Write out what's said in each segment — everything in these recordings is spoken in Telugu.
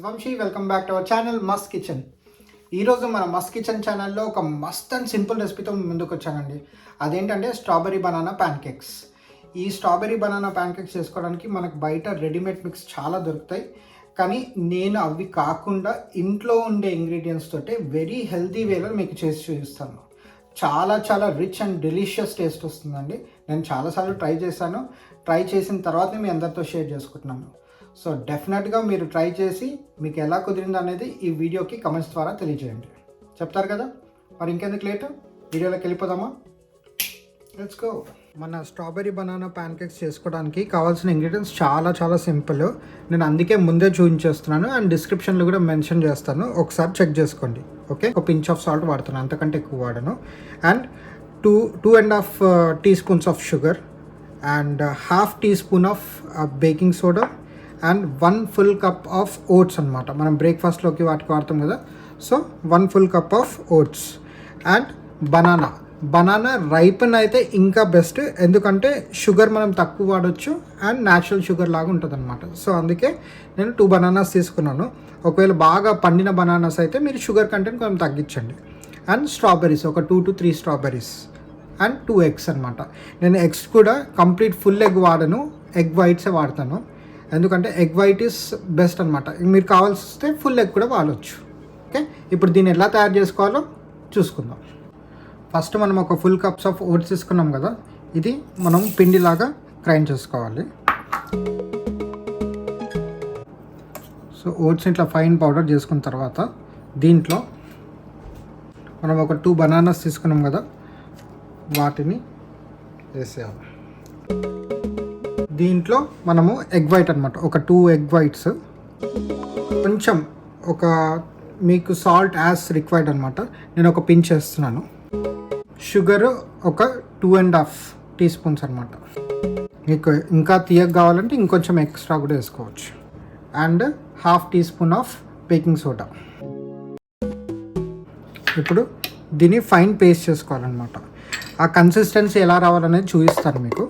Vamshi, welcome back to our channel Mast Kitchen. ఈరోజు మన మస్ట్ కిచెన్ ఛానల్లో ఒక మస్ట్ అండ్ సింపుల్ రెసిపీతో ముందుకు వచ్చానండి. అదేంటంటే స్ట్రాబెరీ బనానా ప్యాన్కేక్స్. ఈ స్ట్రాబెరీ బనానా ప్యాన్కేక్స్ చేసుకోవడానికి మనకు బయట రెడీమేడ్ మిక్స్ చాలా దొరుకుతాయి. కానీ నేను అవి కాకుండా ఇంట్లో ఉండే ఇంగ్రీడియంట్స్ తోటి వెరీ హెల్తీ వేలో మీకు చేసి చూపిస్తాను. చాలా రిచ్ అండ్ డెలిషియస్ టేస్ట్ వస్తుందండి. నేను చాలాసార్లు ట్రై చేశాను. ట్రై చేసిన తర్వాతనే మీ అందరితో షేర్ చేసుకుంటున్నాను. సో డెఫినెట్గా మీరు ట్రై చేసి మీకు ఎలా కుదిరింది అనేది ఈ వీడియోకి కమెంట్స్ ద్వారా తెలియజేయండి. చెప్తారు కదా, మరి ఇంకెందుకు లేట్, వీడియోలోకి వెళ్ళిపోదామా? Let's go. మన స్ట్రాబెరీ బనానా ప్యాన్కేక్స్ చేసుకోవడానికి కావాల్సిన ఇంగ్రీడియంట్స్ చాలా సింపుల్. నేను అందుకే ముందే చూపించేస్తున్నాను అండ్ డిస్క్రిప్షన్లో కూడా మెన్షన్ చేస్తాను, ఒకసారి చెక్ చేసుకోండి. ఓకే, ఒక పించ్ ఆఫ్ సాల్ట్ వాడుతున్నాను, అంతకంటే ఎక్కువ వాడను. And 2.5 teaspoons of sugar and ½ teaspoon of baking soda and 1 full cup of votes అనమాట. మనం బ్రేక్ఫాస్ట్లోకి వాటికి వాడతాం కదా. So 1 full cup of votes and banana ripen అయితే ఇంకా బెస్ట్, ఎందుకంటే షుగర్ మనం తక్కువ వాడచ్చు అండ్ న్యాచురల్ షుగర్ లాగా ఉంటుంది అనమాట. సో అందుకే నేను 2 bananas తీసుకున్నాను. ఒకవేళ బాగా పండిన బనానాస్ అయితే మీరు షుగర్ కంటెంట్ కొంచెం తగ్గించండి. అండ్ స్ట్రాబెరీస్ ఒక 2 to 3 స్ట్రాబెరీస్ అండ్ 2 eggs అనమాట. నేను ఎగ్స్ కూడా కంప్లీట్ ఫుల్ ఎగ్ వాడను, ఎగ్ వైట్సే వాడతాను, ఎందుకంటే ఎగ్ వైట్ ఈస్ బెస్ట్ అనమాట. మీరు కావాల్సి వస్తే ఫుల్ ఎగ్ కూడా వాడవచ్చు. ఓకే, ఇప్పుడు దీన్ని ఎలా తయారు చేసుకోవాలో చూసుకుందాం. ఫస్ట్ మనం ఒక ఫుల్ కప్స్ ఆఫ్ ఓట్స్ తీసుకున్నాం కదా, ఇది మనం పిండిలాగా గ్రైండ్ చేసుకోవాలి. సో ఓట్స్ ఇట్లా ఫైన్ పౌడర్ చేసుకున్న తర్వాత దీంట్లో మనం ఒక 2 bananas తీసుకున్నాం కదా, వాటిని వేసేయాలి. దీంట్లో మనము ఎగ్ వైట్ అనమాట, ఒక 2 egg whites, కొంచెం ఒక మీకు సాల్ట్ యాజ్ రిక్వైర్డ్ అనమాట. నేను ఒక పించ్ వేస్తున్నాను. షుగర్ ఒక 2.5 teaspoons అనమాట. మీకు ఇంకా తీయగా కావాలంటే ఇంకొంచెం ఎక్స్ట్రా కూడా వేసుకోవచ్చు. And ½ teaspoon of baking soda. ఇప్పుడు దీన్ని ఫైన్ పేస్ట్ చేసుకోవాలన్నమాట. ఆ కన్సిస్టెన్సీ ఎలా రావాలనేది చూపిస్తాను మీకు.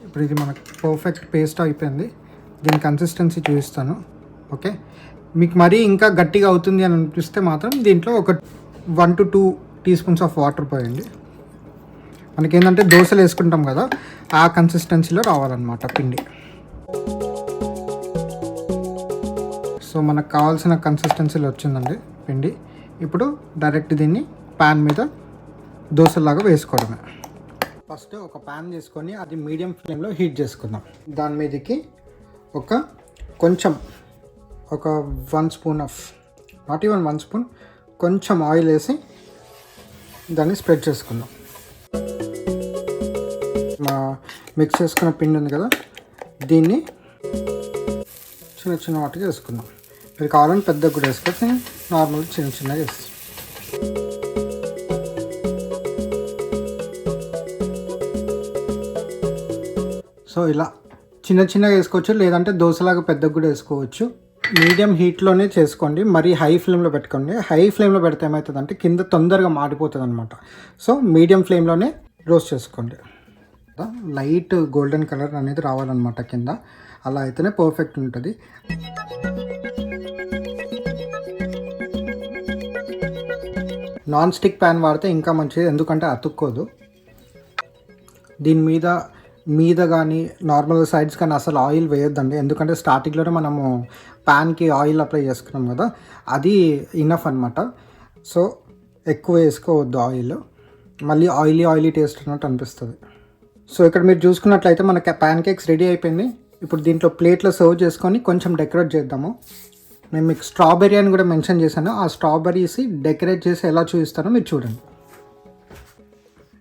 ఇప్పుడు ఇది మనకు పర్ఫెక్ట్ పేస్ట్ అయిపోయింది. దీని కన్సిస్టెన్సీ చూపిస్తాను. ఓకే, మీకు మరీ ఇంకా గట్టిగా అవుతుంది అని అనిపిస్తే మాత్రం దీంట్లో ఒక 1 to 2 teaspoons ఆఫ్ వాటర్ పోయండి. మనకేంటంటే దోశలు వేసుకుంటాం కదా, ఆ కన్సిస్టెన్సీలో రావాలన్నమాట పిండి. సో మనకు కావాల్సిన కన్సిస్టెన్సీలో వచ్చిందండి పిండి. ఇప్పుడు డైరెక్ట్ దీన్ని ప్యాన్ మీద దోశలాగా వేసుకోవడమే. ఫస్ట్ ఒక ప్యాన్ తీసుకొని అది మీడియం ఫ్లేమ్లో హీట్ చేసుకుందాం. దాని మీదకి కొంచెం ఒక 1 spoon of, not even 1 spoon, కొంచెం ఆయిల్ వేసి దాన్ని స్ప్రెడ్ చేసుకుందాం. మిక్స్ చేసుకున్న పిండి ఉంది కదా, దీన్ని చిన్న వాటిగా వేసుకుందాం. మీరు కావాలని పెద్దగా కూడా వేసుకోవచ్చు, నార్మల్ చిన్నగా వేసి. సో ఇలా చిన్నగా వేసుకోవచ్చు, లేదంటే దోశలాగా పెద్దగా కూడా వేసుకోవచ్చు. మీడియం హీట్లోనే చేసుకోండి, మరీ హై ఫ్లేమ్లో పెట్టుకోండి. హై ఫ్లేమ్లో పెడితే ఏమవుతుందంటే కింద తొందరగా మాడిపోతుంది అనమాట. సో మీడియం ఫ్లేమ్లోనే రోస్ట్ చేసుకోండి. లైట్ గోల్డెన్ కలర్ అనేది రావాలన్నమాట కింద, అలా అయితేనే పర్ఫెక్ట్ ఉంటుంది. నాన్ స్టిక్ ప్యాన్ వాడితే ఇంకా మంచిది, ఎందుకంటే అతుక్కోదు. దీని మీద కానీ నార్మల్ సైడ్స్ కానీ అసలు ఆయిల్ వేయొద్దండి, ఎందుకంటే స్టార్టింగ్లోనే మనము ప్యాన్కి ఆయిల్ అప్లై చేసుకున్నాం కదా, అది ఇనఫ్ అనమాట. సో ఎక్కువ వేసుకోవద్దు ఆయిల్, మళ్ళీ ఆయిలీ టేస్ట్ అన్నట్టు అనిపిస్తుంది. సో ఇక్కడ మీరు చూసుకున్నట్లయితే మన ప్యాన్ కేక్స్ రెడీ అయిపోయింది. ఇప్పుడు దీంట్లో ప్లేట్లో సర్వ్ చేసుకొని కొంచెం డెకరేట్ చేద్దాము. నేను మీకు స్ట్రాబెరీ అని కూడా మెన్షన్ చేశాను, ఆ స్ట్రాబెరీస్ డెకరేట్ చేసి ఎలా చూపిస్తానో మీరు చూడండి.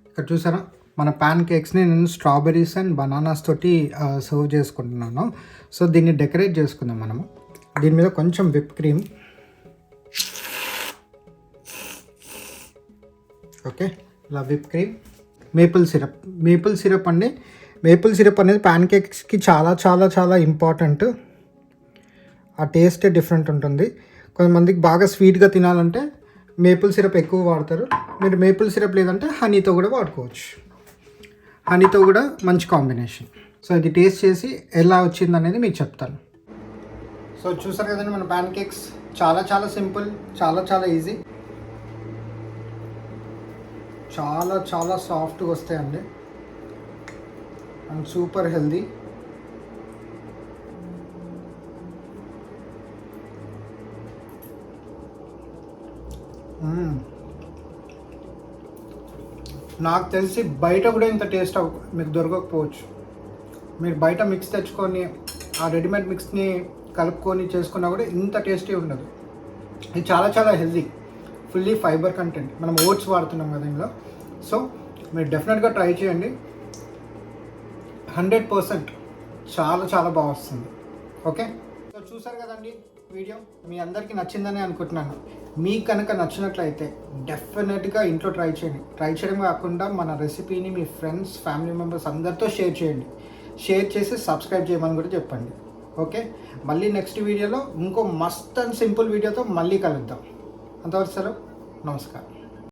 ఇక్కడ చూసారా, మన ప్యాన్ కేక్స్ని నేను స్ట్రాబెరీస్ అండ్ బనానాస్ తోటి సర్వ్ చేసుకుంటున్నాను. సో దీన్ని డెకరేట్ చేసుకుందాం మనము. దీని మీద కొంచెం విప్ క్రీమ్, ఓకే, ఇలా విప్ క్రీమ్, మేపుల్ సిరప్ అండి. మేపుల్ సిరప్ అనేది ప్యాన్ కేక్స్కి చాలా ఇంపార్టెంట్. ఆ టేస్టే డిఫరెంట్ ఉంటుంది. కొంతమందికి బాగా స్వీట్గా తినాలంటే మేపుల్ సిరప్ ఎక్కువ వాడతారు. మీరు మేపుల్ సిరప్ లేదంటే హనీతో కూడా వాడుకోవచ్చు. హనీతో కూడా మంచి కాంబినేషన్. సో ఇది టేస్ట్ చేసి ఎలా వచ్చింది అనేది మీకు చెప్తాను. సో చూసారు కదండి మన ప్యాన్ కేక్స్ చాలా చాలా సింపుల్, చాలా చాలా ఈజీ, చాలా చాలా సాఫ్ట్గా వస్తాయండి అండ్ సూపర్ హెల్దీ. నాకు తెలిసి బయట కూడా ఇంత టేస్ట్ మీకు దొరకకపోవచ్చు. మీరు బయట మిక్స్ తెచ్చుకొని ఆ రెడీమేడ్ మిక్స్ని కలుపుకొని చేసుకున్నా కూడా ఇంత టేస్టీ ఉండదు. ఇది చాలా చాలా హెల్దీ, ఫుల్లీ ఫైబర్ కంటెంట్. మనం ఓట్స్ వాడుతున్నాం కదా ఇందులో. సో మీరు డెఫినెట్గా ట్రై చేయండి, 100% చాలా చాలా బాగా వస్తుంది. ఓకే, సో చూసారు కదండి వీడియో, మీ అందరికీ నచ్చిందని అనుకుంటున్నాను. మీకు కనుక నచ్చినట్లయితే డెఫినెట్గా ఇంట్లో ట్రై చేయండి. ట్రై చేయడం కాకుండా మన రెసిపీని మీ ఫ్రెండ్స్, ఫ్యామిలీ మెంబర్స్ అందరితో షేర్ చేయండి. షేర్ చేసి సబ్స్క్రైబ్ చేయమని కూడా చెప్పండి. ఓకే, మళ్ళీ నెక్స్ట్ వీడియోలో ఇంకో మస్ట్ అండ్ సింపుల్ వీడియోతో మళ్ళీ కలుద్దాం. అంతవరకు సెలవు, నమస్కారం.